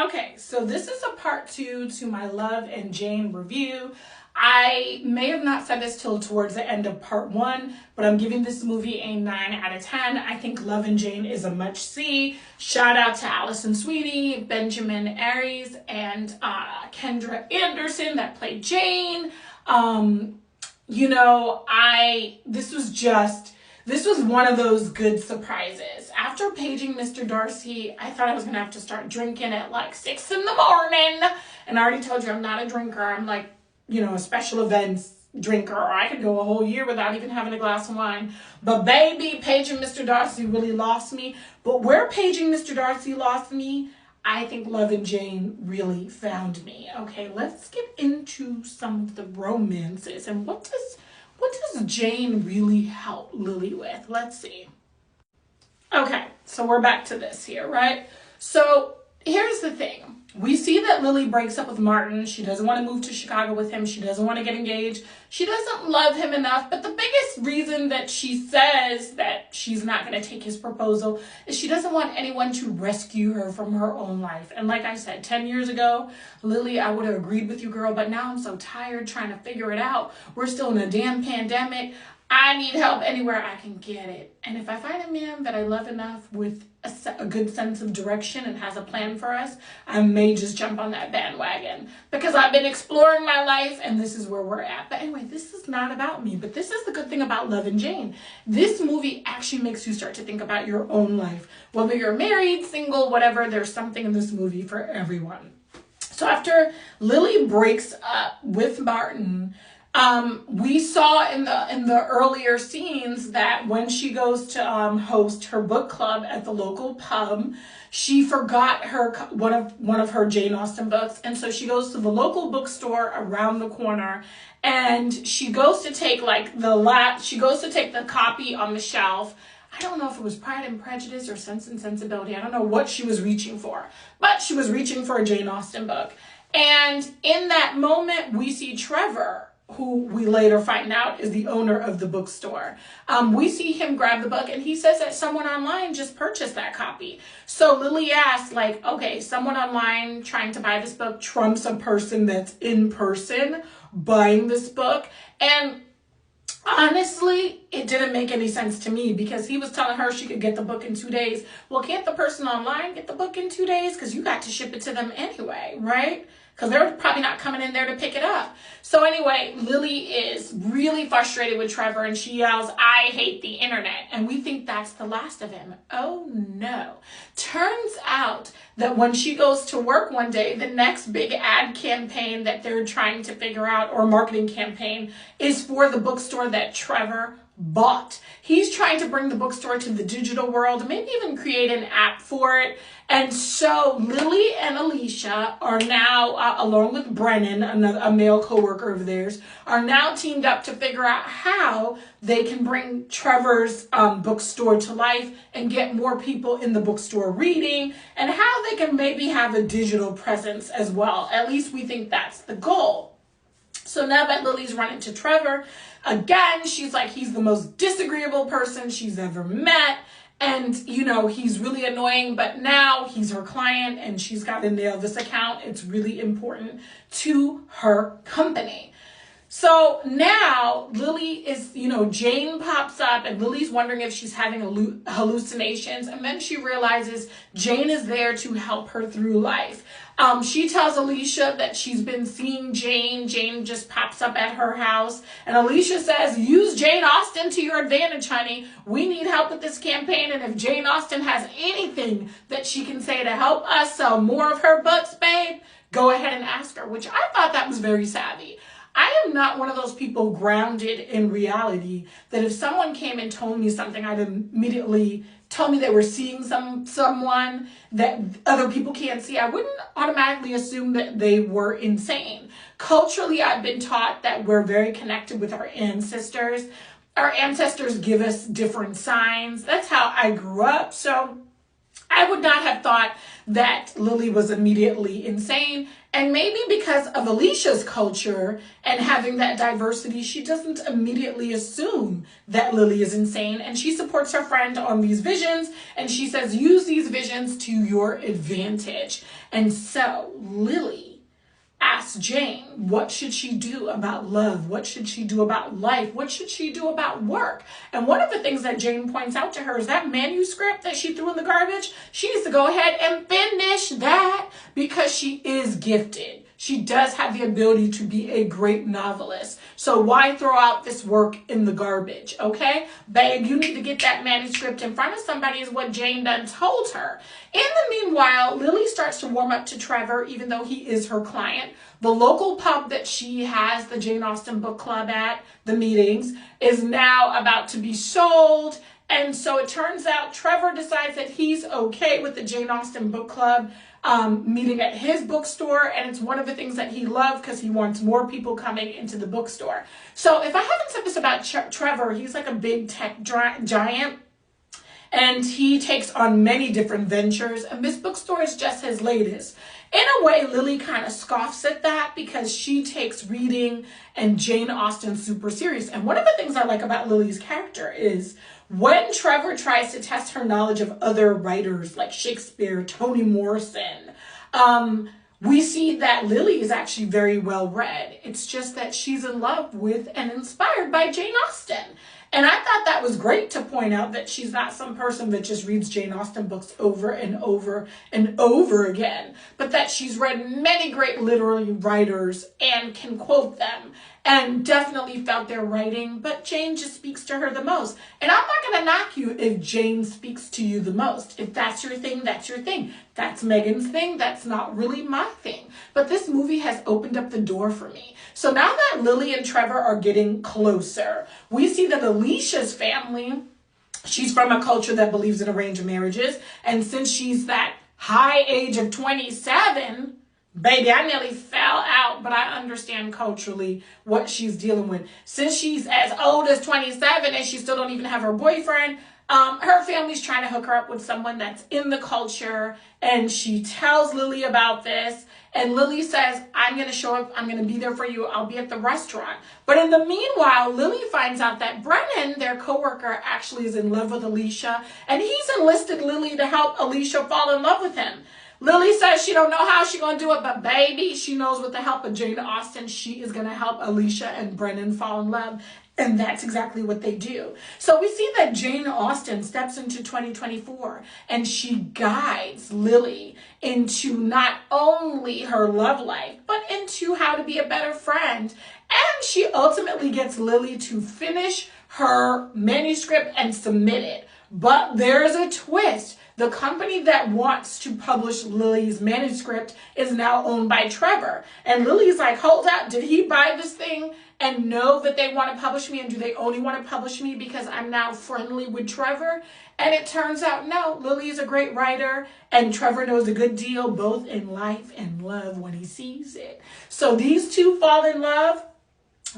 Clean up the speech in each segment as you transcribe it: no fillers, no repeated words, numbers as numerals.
Okay, so this is a part 2 to my Love and Jane review. I may have not said this till towards the end of part 1, but I'm giving this movie a 9 out of 10. I think Love and Jane is a must-see. Shout out to Allison Sweetie, Benjamin Aries, and Kendra Anderson that played Jane. This was one of those good surprises. After paging Mr. Darcy, I thought I was going to have to start drinking at like 6 in the morning. And I already told you I'm not a drinker. I'm like, a special events drinker. Or I could go a whole year without even having a glass of wine. But baby, paging Mr. Darcy really lost me. But where paging Mr. Darcy lost me, I think Love and Jane really found me. Okay, let's get into some of the romances. And what does Jane really help Lily with? Let's see. Okay, so we're back to this here, right? So here's the thing. We see that Lily breaks up with Martin. She doesn't want to move to Chicago with him. She doesn't want to get engaged. She doesn't love him enough. But the biggest reason that she says that she's not going to take his proposal is she doesn't want anyone to rescue her from her own life. And like I said, 10 years ago, Lily, I would have agreed with you, girl. But now I'm so tired trying to figure it out. We're still in a damn pandemic. I need help anywhere I can get it. And if I find a man that I love enough with a good sense of direction and has a plan for us, I may just jump on that bandwagon because I've been exploring my life and this is where we're at. But anyway, this is not about me, but this is the good thing about Love and Jane. This movie actually makes you start to think about your own life. Whether you're married, single, whatever, there's something in this movie for everyone. So after Lily breaks up with Martin, we saw in the earlier scenes that when she goes to host her book club at the local pub, she forgot one of her Jane Austen books, and so she goes to the local bookstore around the corner, and she goes to take the copy on the shelf. I don't know if it was Pride and Prejudice or Sense and Sensibility. I don't know what she was reaching for, but she was reaching for a Jane Austen book. And in that moment, we see Trevor, who we later find out is the owner of the bookstore. We see him grab the book and he says that someone online just purchased that copy. So Lily asks, like, okay, someone online trying to buy this book trumps a person that's in person buying this book. And honestly, it didn't make any sense to me because he was telling her she could get the book in 2 days. Well, can't the person online get the book in 2 days? Because you got to ship it to them anyway, right? Because they're probably not coming in there to pick it up. So anyway, Lily is really frustrated with Trevor and she yells, "I hate the internet." And we think that's the last of him. Oh no. Turns out that when she goes to work one day, the next big ad campaign that they're trying to figure out, or marketing campaign, is for the bookstore that Trevor bought. He's trying to bring the bookstore to the digital world, maybe even create an app for it. And so Lily and Alicia are now, along with Brennan, a male coworker of theirs, are now teamed up to figure out how they can bring Trevor's bookstore to life and get more people in the bookstore reading, and how they can maybe have a digital presence as well. At least we think that's the goal. So now that Lily's run into Trevor, again, she's like, he's the most disagreeable person she's ever met. And, he's really annoying, but now he's her client and she's got to nail this account. It's really important to her company. So now Lily is, Jane pops up and Lily's wondering if she's having hallucinations. And then she realizes Jane is there to help her through life. She tells Alicia that she's been seeing Jane. Jane just pops up at her house. And Alicia says, "Use Jane Austen to your advantage, honey. We need help with this campaign. And if Jane Austen has anything that she can say to help us sell more of her books, babe, go ahead and ask her," which I thought that was very savvy. I am not one of those people grounded in reality that if someone came and told me something, I'd immediately tell me they were seeing someone that other people can't see. I wouldn't automatically assume that they were insane. Culturally, I've been taught that we're very connected with our ancestors. Our ancestors give us different signs. That's how I grew up. So I would not have thought that Lily was immediately insane. And maybe because of Alicia's culture and having that diversity, she doesn't immediately assume that Lily is insane. And she supports her friend on these visions. And she says, use these visions to your advantage. And so Lily asks Jane, what should she do about love? What should she do about life? What should she do about work? And one of the things that Jane points out to her is that manuscript that she threw in the garbage. She needs to go ahead and finish that because she is gifted. She does have the ability to be a great novelist. So why throw out this work in the garbage, okay? Babe, you need to get that manuscript in front of somebody is what Jane done told her. In the meanwhile, Lily starts to warm up to Trevor, even though he is her client. The local pub that she has the Jane Austen book club at, the meetings, is now about to be sold. And so it turns out Trevor decides that he's okay with the Jane Austen book club meeting at his bookstore, and it's one of the things that he loved because he wants more people coming into the bookstore. So if I haven't said this about Trevor, he's like a big tech giant, and he takes on many different ventures, and this bookstore is just his latest. In a way, Lily kind of scoffs at that because she takes reading and Jane Austen super serious. And one of the things I like about Lily's character is when Trevor tries to test her knowledge of other writers like Shakespeare, Toni Morrison, we see that Lily is actually very well read. It's just that she's in love with and inspired by Jane Austen. And I thought that was great to point out that she's not some person that just reads Jane Austen books over and over and over again, but that she's read many great literary writers and can quote them and definitely felt their writing, but Jane just speaks to her the most. And I'm not going to knock you if Jane speaks to you the most. If that's your thing, that's your thing. That's Megan's thing. That's not really my thing. But this movie has opened up the door for me. So now that Lily and Trevor are getting closer, we see that Alicia's family, she's from a culture that believes in arranged marriages. And since she's that high age of 27, baby, I nearly fell out, but I understand culturally what she's dealing with. Since she's as old as 27 and she still don't even have her boyfriend, her family's trying to hook her up with someone that's in the culture, and she tells Lily about this, and Lily says, I'm going to show up, I'm going to be there for you, I'll be at the restaurant. But in the meanwhile, Lily finds out that Brennan, their coworker, actually is in love with Alicia, and he's enlisted Lily to help Alicia fall in love with him. Lily says she don't know how she's going to do it, but baby, she knows with the help of Jane Austen, she is going to help Alicia and Brennan fall in love. And that's exactly what they do. So we see that Jane Austen steps into 2024 and she guides Lily into not only her love life, but into how to be a better friend. And she ultimately gets Lily to finish her manuscript and submit it. But there's a twist. The company that wants to publish Lily's manuscript is now owned by Trevor. And Lily's like, hold up, did he buy this thing and know that they want to publish me? And do they only want to publish me because I'm now friendly with Trevor? And it turns out, no, Lily is a great writer and Trevor knows a good deal, both in life and love when he sees it. So these two fall in love.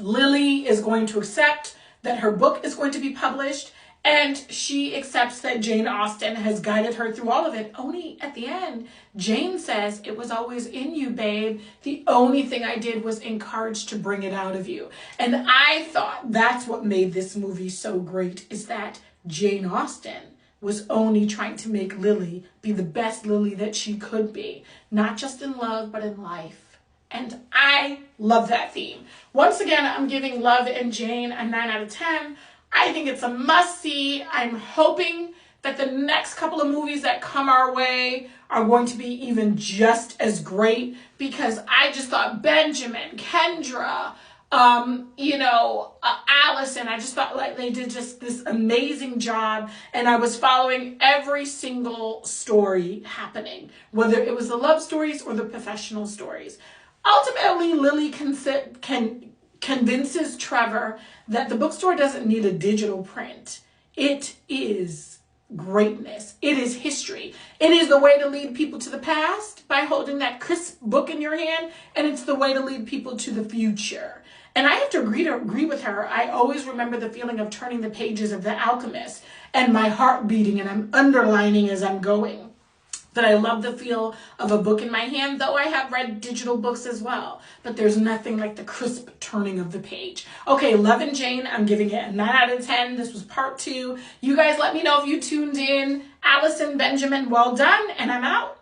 Lily is going to accept that her book is going to be published, and she accepts that Jane Austen has guided her through all of it. Only at the end, Jane says, it was always in you, babe. The only thing I did was encourage to bring it out of you. And I thought that's what made this movie so great, is that Jane Austen was only trying to make Lily be the best Lily that she could be, not just in love, but in life. And I love that theme. Once again, I'm giving Love and Jane a 9 out of 10. I think it's a must-see. I'm hoping that the next couple of movies that come our way are going to be even just as great, because I just thought Benjamin, Kendra, Allison, I just felt like they did just this amazing job, and I was following every single story happening, whether it was the love stories or the professional stories. Ultimately, Lily convinces Trevor that the bookstore doesn't need a digital print. It is greatness. It is history. It is the way to lead people to the past by holding that crisp book in your hand, and it's the way to lead people to the future. And I have to agree with her. I always remember the feeling of turning the pages of The Alchemist and my heart beating and I'm underlining as I'm going. that I love the feel of a book in my hand, though I have read digital books as well. But there's nothing like the crisp turning of the page. Okay, Love and Jane, I'm giving it a 9 out of 10. This was part 2. You guys let me know if you tuned in. Allison Benjamin, well done, and I'm out.